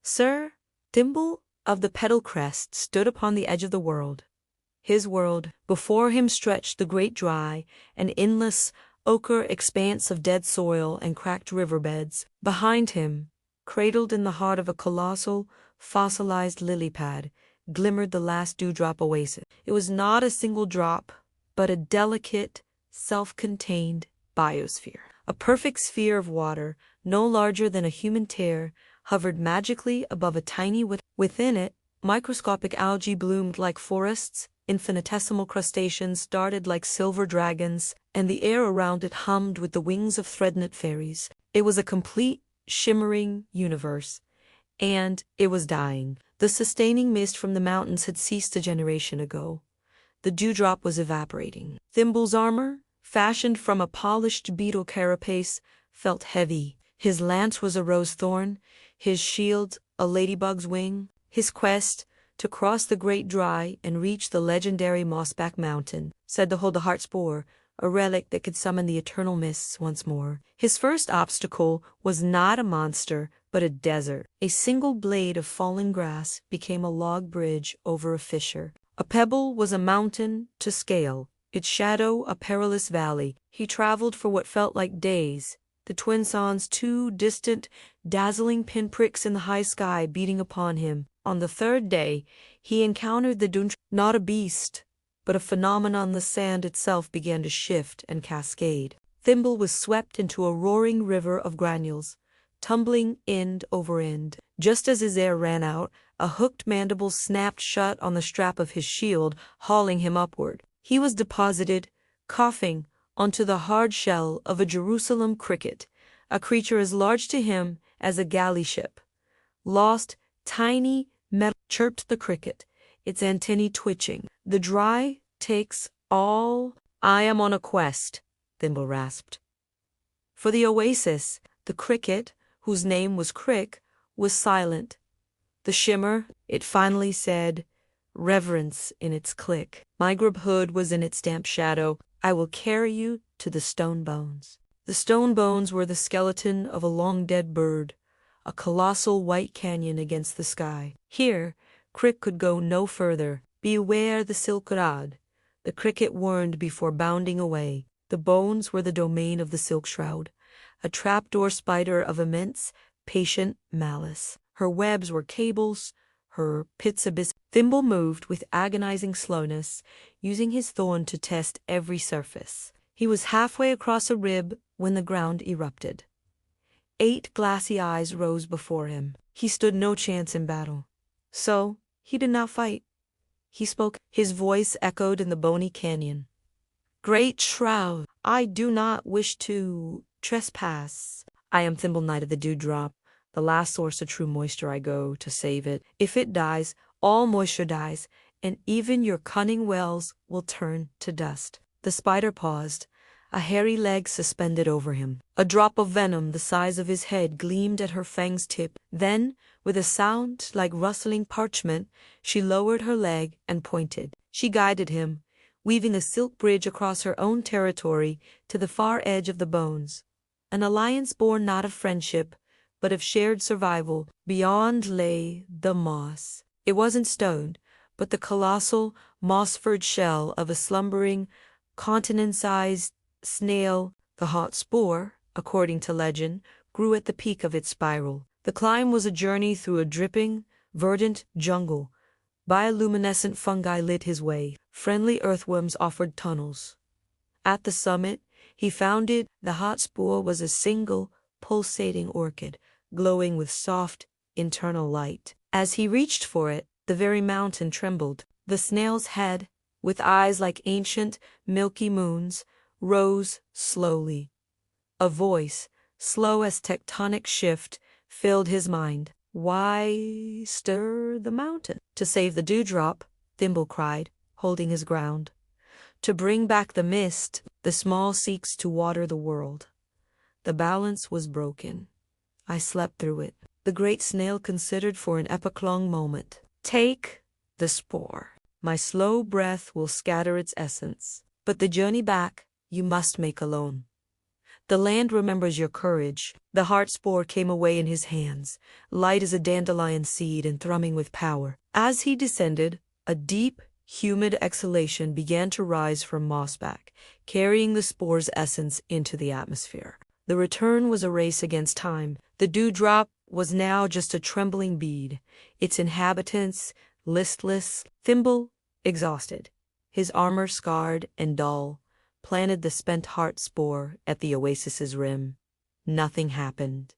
Sir Thimble of the Petal Crest stood upon the edge of the world. His world, before him stretched the great dry and endless ochre expanse of dead soil and cracked riverbeds. Behind him, cradled in the heart of a colossal, fossilized lily pad, glimmered the Last Dewdrop Oasis. It was not a single drop, but a delicate, self-contained biosphere. A perfect sphere of water, no larger than a human tear, hovered magically above a tiny within it. Microscopic algae bloomed like forests, infinitesimal crustaceans darted like silver dragons, and the air around it hummed with the wings of threadnet fairies. It was a complete, shimmering universe, and it was dying. The sustaining mist from the mountains had ceased a generation ago. The dewdrop was evaporating. Thimble's armor, fashioned from a polished beetle carapace, felt heavy. His lance was a rose-thorn, his shield a ladybug's wing. His quest, to cross the great dry and reach the legendary Mossback Mountain, said to hold the heart spore, a relic that could summon the eternal mists once more. His first obstacle was not a monster, but a desert. A single blade of fallen grass became a log bridge over a fissure. A pebble was a mountain to scale, its shadow a perilous valley. He traveled for what felt like days, the twin suns, two distant, dazzling pinpricks in the high sky beating upon him. On the third day, he encountered the Dune-Tremor. Not a beast, but a phenomenon. The sand itself began to shift and cascade. Thimble was swept into a roaring river of granules, tumbling end over end. Just as his air ran out, a hooked mandible snapped shut on the strap of his shield, hauling him upward. He was deposited, coughing, onto the hard shell of a Jerusalem cricket, a creature as large to him as a galley ship. Lost, tiny metal, chirped the cricket, its antennae twitching. The dry takes all. I am on a quest, Thimble rasped. For the oasis. The cricket, whose name was Crick, was silent. The shimmer, it finally said, reverence in its click. My grub hood was in its damp shadow. I will carry you to the stone bones. The stone bones were the skeleton of a long-dead bird, a colossal white canyon against the sky. Here, Crick could go no further. Beware the silk rod, the cricket warned before bounding away. The bones were the domain of the silk shroud, a trapdoor spider of immense, patient malice. Her webs were cables, her pits abyss. Thimble moved with agonizing slowness, using his thorn to test every surface. He was halfway across a rib when the ground erupted. 8 glassy eyes rose before him. He stood no chance in battle. So, he did not fight. He spoke. His voice echoed in the bony canyon. Great shroud, I do not wish to trespass. I am Thimble, Knight of the Dewdrop, the last source of true moisture. I go to save it. If it dies, all moisture dies, and even your cunning wells will turn to dust. The spider paused, a hairy leg suspended over him. A drop of venom the size of his head gleamed at her fang's tip. Then, with a sound like rustling parchment, she lowered her leg and pointed. She guided him, weaving a silk bridge across her own territory to the far edge of the bones. An alliance born not of friendship, but of shared survival. Beyond lay the moss. It wasn't stone, but the colossal, moss-furred shell of a slumbering, continent-sized snail. The hot spore, according to legend, grew at the peak of its spiral. The climb was a journey through a dripping, verdant jungle. Bioluminescent fungi lit his way. Friendly earthworms offered tunnels. At the summit, he found it. The hot spore was a single, pulsating orchid, glowing with soft, internal light. As he reached for it, the very mountain trembled. The snail's head, with eyes like ancient, milky moons, rose slowly. A voice, slow as tectonic shift, filled his mind. Why stir the mountain? To save the dewdrop, Thimble cried, holding his ground. To bring back the mist, the small seeks to water the world. The balance was broken. I slept through it. The great snail considered for an epoch-long moment. Take the spore. My slow breath will scatter its essence. But the journey back you must make alone. The land remembers your courage. The heart spore came away in his hands, light as a dandelion seed and thrumming with power. As he descended, a deep, humid exhalation began to rise from Mossback, carrying the spore's essence into the atmosphere. The return was a race against time. The dewdrop was now just a trembling bead, its inhabitants listless. Thimble, exhausted, his armor scarred and dull, planted the spent heart spore at the oasis's rim. Nothing happened.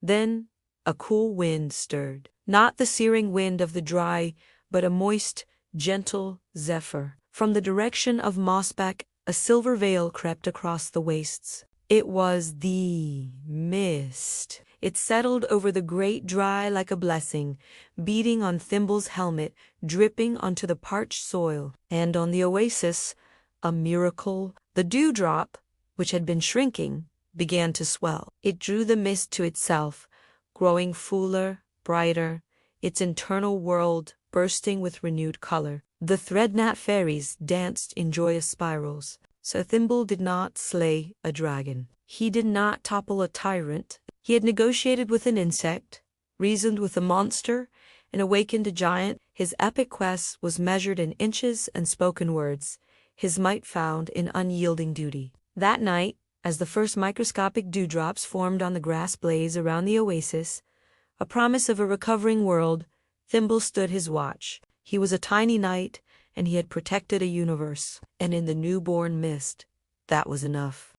Then a cool wind stirred, not the searing wind of the dry, but a moist, gentle zephyr. From the direction of Mossback, a silver veil crept across the wastes. It was the mist. It settled over the great dry like a blessing, beating on Thimble's helmet, dripping onto the parched soil. And on the oasis, a miracle. The dewdrop, which had been shrinking, began to swell. It drew the mist to itself, growing fuller, brighter, its internal world bursting with renewed color. The thread-gnat fairies danced in joyous spirals. Sir Thimble did not slay a dragon. He did not topple a tyrant. He had negotiated with an insect, reasoned with a monster, and awakened a giant. His epic quest was measured in inches and spoken words, his might found in unyielding duty. That night, as the first microscopic dewdrops formed on the grass blades around the oasis, a promise of a recovering world, Thimble stood his watch. He was a tiny knight, and he had protected a universe. And in the newborn mist, that was enough.